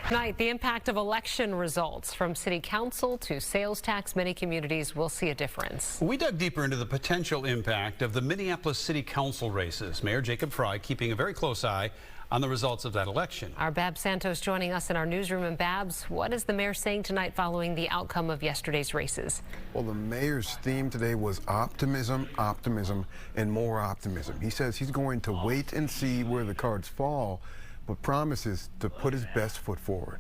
Tonight, the impact of election results from city council to sales tax. Many communities will see a difference. We dug deeper into the potential impact of the Minneapolis City Council races. Mayor Jacob Frey keeping a very close eye on the results of that election. Our Babs Santos joining us in our newsroom. And Babs, what is the mayor saying tonight following the outcome of yesterday's races? Well, the mayor's theme today was optimism, optimism, and more optimism. He says he's going to wait and see where the cards fall, but promises to put his best foot forward.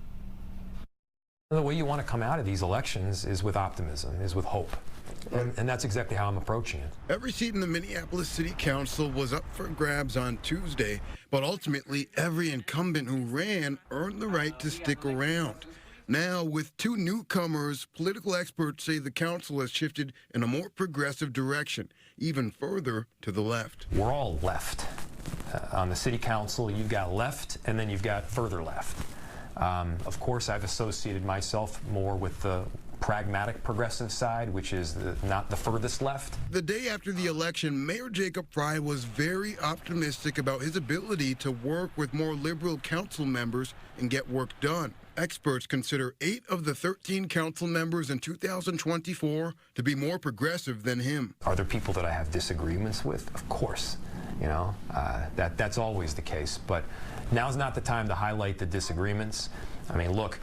The way you want to come out of these elections is with optimism, is with hope. And that's exactly how I'm approaching it. Every seat in the Minneapolis City Council was up for grabs on Tuesday, but ultimately every incumbent who ran earned the right to stick around. Now, with two newcomers, political experts say the council has shifted in a more progressive direction, even further to the left. We're all left. On the city council, you've got left, and then you've got further left. Of course, I've associated myself more with the pragmatic progressive side, which is not the furthest left. The day after the election, Mayor Jacob Frey was very optimistic about his ability to work with more liberal council members and get work done. Experts consider 8 of the 13 council members in 2024 to be more progressive than him. Are there people that I have disagreements with? Of course. You know, that's always the case. But now's not the time to highlight the disagreements. I mean, look,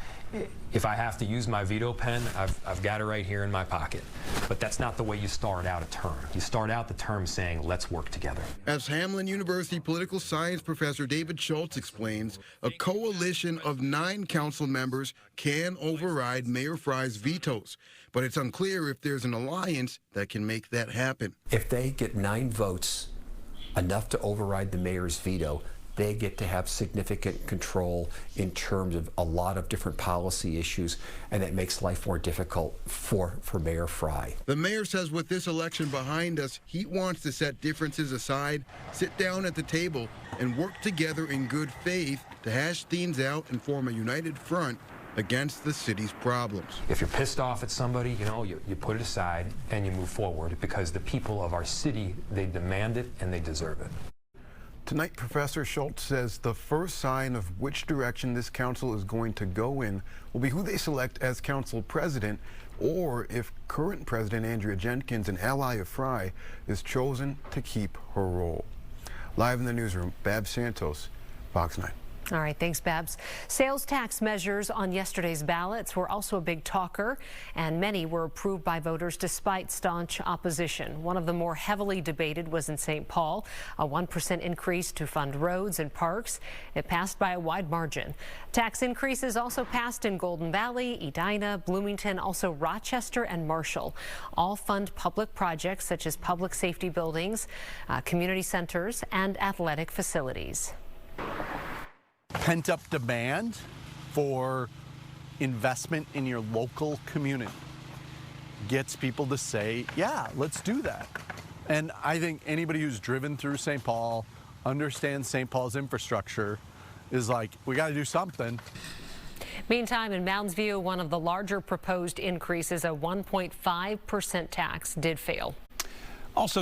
if I have to use my veto pen, I've got it right here in my pocket. But that's not the way you start out a term. You start out the term saying, let's work together. As Hamline University political science professor David Schultz explains, a coalition of 9 council members can override Mayor Frey's vetoes. But it's unclear if there's an alliance that can make that happen. If they get 9 votes, enough to override the mayor's veto, they get to have significant control in terms of a lot of different policy issues, and it makes life more difficult for Mayor Frey. The mayor says with this election behind us, he wants to set differences aside, sit down at the table, and work together in good faith to hash things out and form a united front against the city's problems. If you're pissed off at somebody, you know, you put it aside and you move forward, because the people of our city, they demand it and they deserve it. Tonight, Professor Schultz says the first sign of which direction this council is going to go in will be who they select as council president, or if current President Andrea Jenkins, an ally of Frey, is chosen to keep her role. Live in the newsroom, Babs Santos, Fox 9. All right, thanks, Babs. Sales tax measures on yesterday's ballots were also a big talker, and many were approved by voters despite staunch opposition. One of the more heavily debated was in St. Paul, a 1% increase to fund roads and parks. It passed by a wide margin. Tax increases also passed in Golden Valley, Edina, Bloomington, also Rochester and Marshall. All fund public projects such as public safety buildings, community centers, and athletic facilities. Pent-up demand for investment in your local community gets people to say, yeah, let's do that. And I think anybody who's driven through St. Paul understands St. Paul's infrastructure is like, we got to do something. Meantime, in Mounds View, one of the larger proposed increases, a 1.5% tax, did fail. Also